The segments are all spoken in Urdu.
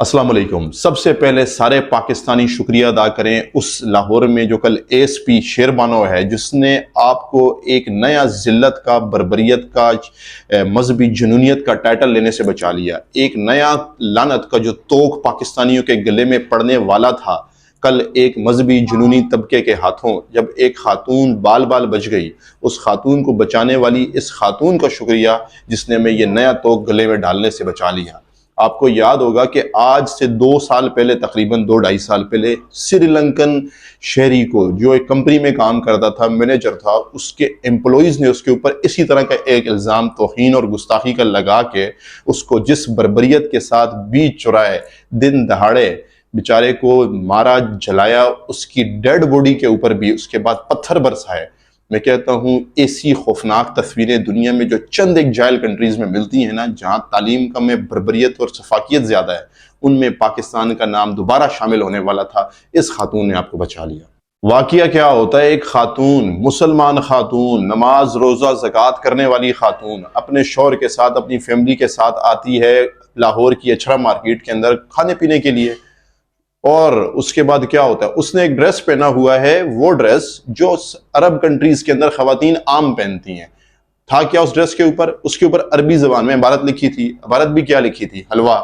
السلام علیکم۔ سب سے پہلے سارے پاکستانی شکریہ ادا کریں اس لاہور میں جو کل اے ایس پی شیر بانو ہے، جس نے آپ کو ایک نیا ذلت کا، بربریت کا، مذہبی جنونیت کا ٹائٹل لینے سے بچا لیا۔ ایک نیا لعنت کا جو توق پاکستانیوں کے گلے میں پڑنے والا تھا، کل ایک مذہبی جنونی طبقے کے ہاتھوں جب ایک خاتون بال بال بچ گئی، اس خاتون کو بچانے والی اس خاتون کا شکریہ جس نے ہمیں یہ نیا توق گلے میں ڈالنے سے بچا لیا۔ آپ کو یاد ہوگا کہ آج سے 2 سال پہلے، تقریباً 2-2.5 سال پہلے، سری لنکن شہری کو جو ایک کمپنی میں کام کرتا تھا، مینیجر تھا، اس کے امپلائیز نے اس کے اوپر اسی طرح کا ایک الزام توہین اور گستاخی کا لگا کے اس کو جس بربریت کے ساتھ بیچ چرائے، دن دہاڑے بیچارے کو مارا، جلایا، اس کی ڈیڈ باڈی کے اوپر بھی اس کے بعد پتھر برسائے۔ میں کہتا ہوں ایسی خوفناک تصویریں دنیا میں جو چند ایک جائل کنٹریز میں ملتی ہیں نا، جہاں تعلیم کم ہے، بربریت اور سفاکیت زیادہ ہے، ان میں پاکستان کا نام دوبارہ شامل ہونے والا تھا۔ اس خاتون نے آپ کو بچا لیا۔ واقعہ کیا ہوتا ہے؟ ایک خاتون، مسلمان خاتون، نماز روزہ زکوٰۃ کرنے والی خاتون، اپنے شوہر کے ساتھ، اپنی فیملی کے ساتھ آتی ہے لاہور کی اچھرا مارکیٹ کے اندر کھانے پینے کے لیے، اور اس کے بعد کیا ہوتا ہے؟ اس نے ایک ڈریس پہنا ہوا ہے، وہ ڈریس جو عرب کنٹریز کے اندر خواتین عام پہنتی ہیں۔ تھا کیا اس ڈریس کے اوپر؟ اس کے اوپر عربی زبان میں عبارت لکھی تھی۔ عبارت بھی کیا لکھی تھی؟ حلوہ۔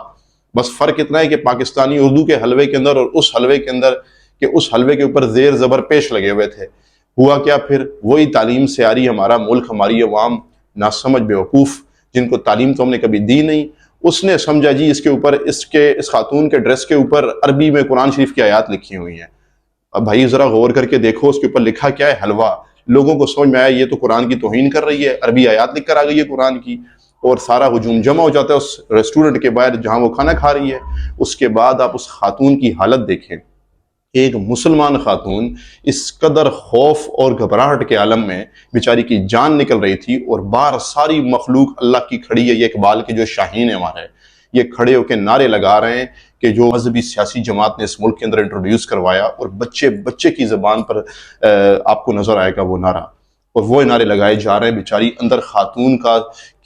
بس فرق اتنا ہے کہ پاکستانی اردو کے حلوے کے اندر اور اس حلوے کے اندر کہ اس حلوے کے اوپر زیر زبر پیش لگے ہوئے تھے۔ ہوا کیا پھر؟ وہی تعلیم سے آری ہمارا ملک، ہماری عوام ناسمجھ بیوقوف جن کو تعلیم تو ہم نے کبھی دی نہیں، اس نے سمجھا جی اس کے اوپر اس خاتون کے ڈریس کے اوپر عربی میں قرآن شریف کی آیات لکھی ہوئی ہیں۔ اب بھائی ذرا غور کر کے دیکھو اس کے اوپر لکھا کیا ہے؟ حلوہ۔ لوگوں کو سمجھ میں آیا یہ تو قرآن کی توہین کر رہی ہے، عربی آیات لکھ کر آ گئی ہے قرآن کی، اور سارا ہجوم جمع ہو جاتا ہے اس ریسٹورنٹ کے باہر جہاں وہ کھانا کھا رہی ہے۔ اس کے بعد آپ اس خاتون کی حالت دیکھیں، ایک مسلمان خاتون اس قدر خوف اور گھبراہٹ کے عالم میں بیچاری کی جان نکل رہی تھی، اور باہر ساری مخلوق اللہ کی کھڑی ہے، یہ اقبال کے جو شاہین ہے ہمارے، یہ کھڑے ہو کے نعرے لگا رہے ہیں کہ جو مذہبی سیاسی جماعت نے اس ملک کے اندر انٹروڈیوس کروایا، اور بچے کی زبان پر آپ کو نظر آئے گا وہ نعرہ، اور وہ نعرے لگائے جا رہے ہیں۔ بیچاری اندر خاتون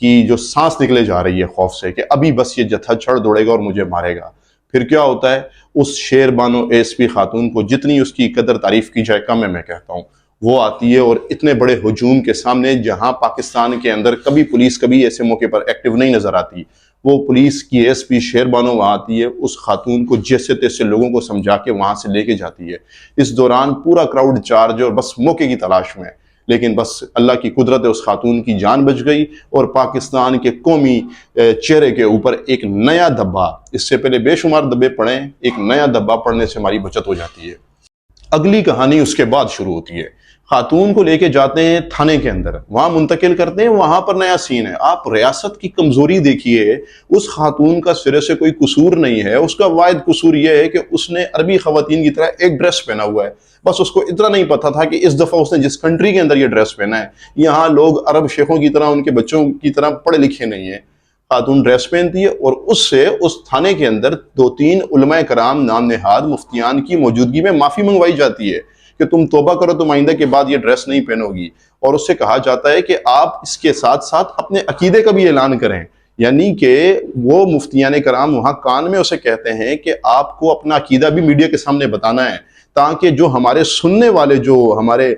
کی جو سانس نکلے جا رہی ہے خوف سے کہ ابھی بس یہ جتھا چھڑ دوڑے گا اور مجھے مارے گا۔ پھر کیا ہوتا ہے؟ اس شیر بانو اے ایس پی خاتون کو جتنی اس کی قدر تعریف کی جائے کم ہے، میں کہتا ہوں۔ وہ آتی ہے اور اتنے بڑے ہجوم کے سامنے، جہاں پاکستان کے اندر کبھی پولیس کبھی ایسے موقع پر ایکٹیو نہیں نظر آتی، وہ پولیس کی اے ایس پی شیر بانو وہاں آتی ہے، اس خاتون کو جیسے تیسے لوگوں کو سمجھا کے وہاں سے لے کے جاتی ہے۔ اس دوران پورا کراؤڈ چارج اور بس موقع کی تلاش میں ہے، لیکن بس اللہ کی قدرت ہے، اس خاتون کی جان بچ گئی، اور پاکستان کے قومی چہرے کے اوپر ایک نیا دھبا، اس سے پہلے بے شمار دھبے پڑے، ایک نیا دھبا پڑنے سے ہماری بچت ہو جاتی ہے۔ اگلی کہانی اس کے بعد شروع ہوتی ہے۔ خاتون کو لے کے جاتے ہیں تھانے کے اندر، وہاں منتقل کرتے ہیں، وہاں پر نیا سین ہے۔ آپ ریاست کی کمزوری دیکھیے، اس خاتون کا سرے سے کوئی قصور نہیں ہے، اس کا واحد قصور یہ ہے کہ اس نے عربی خواتین کی طرح ایک ڈریس پہنا ہوا ہے۔ بس اس کو اتنا نہیں پتا تھا کہ اس دفعہ اس نے جس کنٹری کے اندر یہ ڈریس پہنا ہے، یہاں لوگ عرب شیخوں کی طرح، ان کے بچوں کی طرح پڑھے لکھے نہیں ہیں۔ خاتون ڈریس پہنتی ہے، اور اس سے اس تھانے کے اندر 2-3 علماء کرام نام نہاد مفتیان کی موجودگی میں معافی منگوائی جاتی ہے کہ تم توبہ کرو، تم آئندہ کے بعد یہ ڈریس نہیں پہنو گی، اور اس سے کہا جاتا ہے کہ آپ اس کے ساتھ ساتھ اپنے عقیدے کا بھی اعلان کریں۔ یعنی کہ وہ مفتیان کرام وہاں کان میں اسے کہتے ہیں کہ آپ کو اپنا عقیدہ بھی میڈیا کے سامنے بتانا ہے، تاکہ جو ہمارے سننے والے، جو ہمارے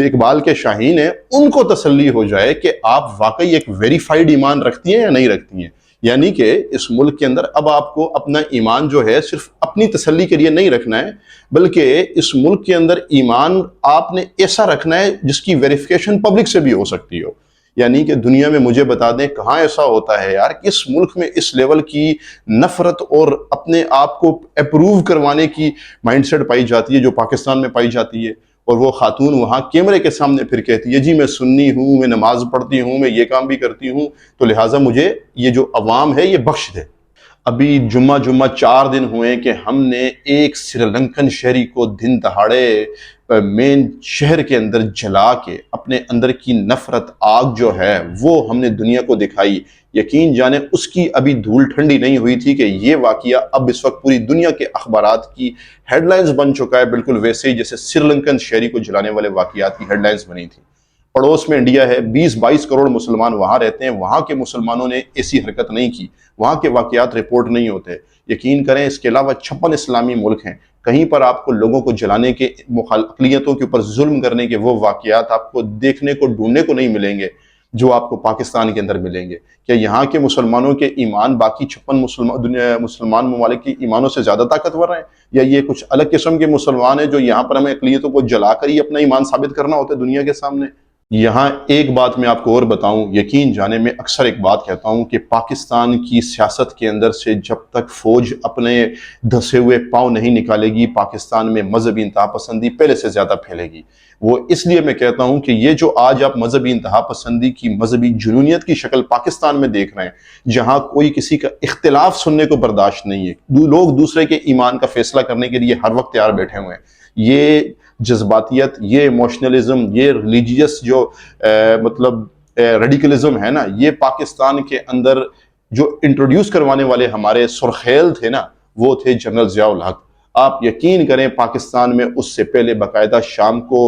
اقبال کے شاہین ہیں، ان کو تسلی ہو جائے کہ آپ واقعی ایک ویریفائڈ ایمان رکھتی ہیں یا نہیں رکھتی ہیں۔ یعنی کہ اس ملک کے اندر اب آپ کو اپنا ایمان جو ہے صرف اپنی تسلی کے لیے نہیں رکھنا ہے، بلکہ اس ملک کے اندر ایمان آپ نے ایسا رکھنا ہے جس کی ویریفیکیشن پبلک سے بھی ہو سکتی ہو۔ یعنی کہ دنیا میں مجھے بتا دیں کہاں ایسا ہوتا ہے یار کہ اس ملک میں اس لیول کی نفرت اور اپنے آپ کو اپروو کروانے کی مائنڈ سیٹ پائی جاتی ہے جو پاکستان میں پائی جاتی ہے، اور وہ خاتون وہاں کیمرے کے سامنے پھر کہتی ہے جی میں سنی ہوں، میں نماز پڑھتی ہوں، میں یہ کام بھی کرتی ہوں، تو لہٰذا مجھے یہ جو عوام ہے یہ بخش دے۔ ابھی جمعہ 4 دن ہوئے کہ ہم نے ایک سری لنکن شہری کو دن دہاڑے مین شہر کے اندر جلا کے اپنے اندر کی نفرت آگ جو ہے وہ ہم نے دنیا کو دکھائی۔ یقین جانے اس کی ابھی دھول ٹھنڈی نہیں ہوئی تھی کہ یہ واقعہ اب اس وقت پوری دنیا کے اخبارات کی ہیڈ لائنز بن چکا ہے، بالکل ویسے ہی جیسے سری لنکن شہری کو جلانے والے واقعات کی ہیڈ لائنز بنی تھی۔ پڑوس میں انڈیا ہے، 20-22 کروڑ مسلمان وہاں رہتے ہیں، وہاں کے مسلمانوں نے ایسی حرکت نہیں کی، وہاں کے واقعات رپورٹ نہیں ہوتے۔ یقین کریں اس کے علاوہ 56 اسلامی ملک ہیں، کہیں پر آپ کو لوگوں کو جلانے کے، اقلیتوں کے اوپر ظلم کرنے کے وہ واقعات آپ کو دیکھنے کو، ڈھونڈنے کو نہیں ملیں گے جو آپ کو پاکستان کے اندر ملیں گے۔ کیا یہاں کے مسلمانوں کے ایمان باقی 56 مسلمان ممالک کے ایمانوں سے زیادہ طاقتور ہیں، یا یہ کچھ الگ قسم کے مسلمان ہیں جو یہاں پر ہمیں اقلیتوں کو جلا کر ہی اپنا ایمان ثابت کرنا ہوتا ہے دنیا کے سامنے؟ یہاں ایک بات میں آپ کو اور بتاؤں، یقین جانے میں اکثر ایک بات کہتا ہوں کہ پاکستان کی سیاست کے اندر سے جب تک فوج اپنے دھسے ہوئے پاؤں نہیں نکالے گی، پاکستان میں مذہبی انتہا پسندی پہلے سے زیادہ پھیلے گی۔ وہ اس لیے میں کہتا ہوں کہ یہ جو آج آپ مذہبی انتہا پسندی کی، مذہبی جنونیت کی شکل پاکستان میں دیکھ رہے ہیں، جہاں کوئی کسی کا اختلاف سننے کو برداشت نہیں ہے، لوگ دوسرے کے ایمان کا فیصلہ کرنے کے لیے ہر وقت تیار بیٹھے ہوئے ہیں، یہ جذباتیت، یہ ایموشنلزم، یہ ریلیجیس جو ریڈیکلزم ہے نا، یہ پاکستان کے اندر جو انٹروڈیوس کروانے والے ہمارے سرخیل تھے نا، وہ تھے جنرل ضیاء الحق۔ آپ یقین کریں پاکستان میں اس سے پہلے باقاعدہ شام کو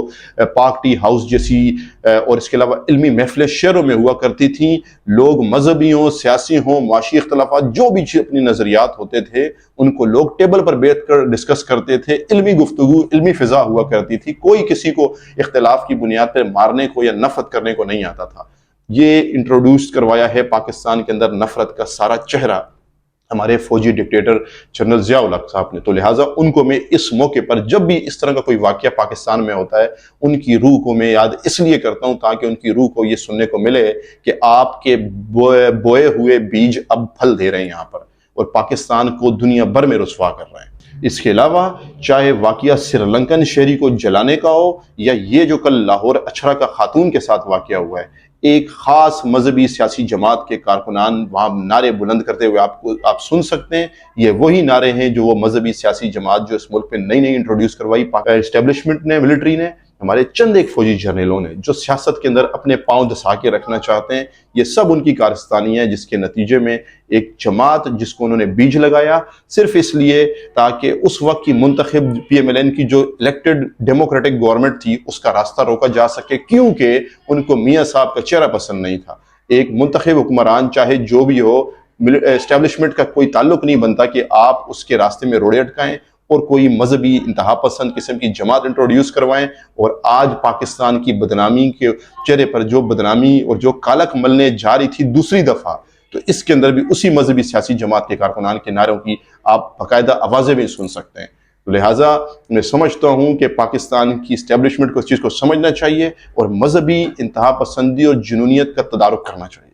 پاک ٹی ہاؤس جیسی اور اس کے علاوہ علمی محفلیں شہروں میں ہوا کرتی تھیں، لوگ مذہبی ہوں، سیاسی ہوں، معاشی اختلافات جو بھی اپنی نظریات ہوتے تھے ان کو لوگ ٹیبل پر بیٹھ کر ڈسکس کرتے تھے، علمی گفتگو، علمی فضا ہوا کرتی تھی، کوئی کسی کو اختلاف کی بنیاد پر مارنے کو یا نفرت کرنے کو نہیں آتا تھا۔ یہ انٹروڈیوس کروایا ہے پاکستان کے اندر نفرت کا سارا چہرہ ہمارے فوجی ڈکٹیٹر جنرل ضیاء الحق صاحب نے، تو لہٰذا ان کو میں اس موقع پر جب بھی اس طرح کا کوئی واقعہ پاکستان میں ہوتا ہے، ان کی روح کو میں یاد اس لیے کرتا ہوں تاکہ ان کی روح کو یہ سننے کو ملے کہ آپ کے بوئے ہوئے بیج اب پھل دے رہے ہیں یہاں پر، اور پاکستان کو دنیا بھر میں رسوا کر رہے ہیں۔ اس کے علاوہ چاہے واقعہ سری لنکن شہری کو جلانے کا ہو، یا یہ جو کل لاہور اچھرا کا خاتون کے ساتھ واقعہ ہوا ہے، ایک خاص مذہبی سیاسی جماعت کے کارکنان وہاں نعرے بلند کرتے ہوئے آپ سن سکتے ہیں، یہ وہی نعرے ہیں جو وہ مذہبی سیاسی جماعت جو اس ملک پہ نئی انٹروڈیوس کروائی اسٹیبلشمنٹ نے، ملٹری نے، ہمارے چند ایک فوجی جرنیلوں نے، جو سیاست کے اندر اپنے پاؤں دسا کے رکھنا چاہتے ہیں، یہ سب ان کی کارستانی ہے، جس کے نتیجے میں ایک جماعت جس کو انہوں نے بیج لگایا صرف اس لیے تاکہ اس وقت کی منتخب پی ایم ایل این کی جو الیکٹڈ ڈیموکریٹک گورنمنٹ تھی اس کا راستہ روکا جا سکے، کیونکہ ان کو میاں صاحب کا چہرہ پسند نہیں تھا۔ ایک منتخب حکمران چاہے جو بھی ہو، اسٹیبلشمنٹ کا کوئی تعلق نہیں بنتا کہ آپ اس کے راستے میں روڑے اٹکائیں اور کوئی مذہبی انتہا پسند قسم کی جماعت انٹروڈیوس کروائیں۔ اور آج پاکستان کی بدنامی کے چہرے پر جو بدنامی اور جو کالک ملنے جا رہی تھی دوسری دفعہ، تو اس کے اندر بھی اسی مذہبی سیاسی جماعت کے کارکنان کے نعروں کی آپ باقاعدہ آوازیں بھی سن سکتے ہیں۔ لہٰذا میں سمجھتا ہوں کہ پاکستان کی اسٹیبلشمنٹ کو اس چیز کو سمجھنا چاہیے اور مذہبی انتہا پسندی اور جنونیت کا تدارک کرنا چاہیے۔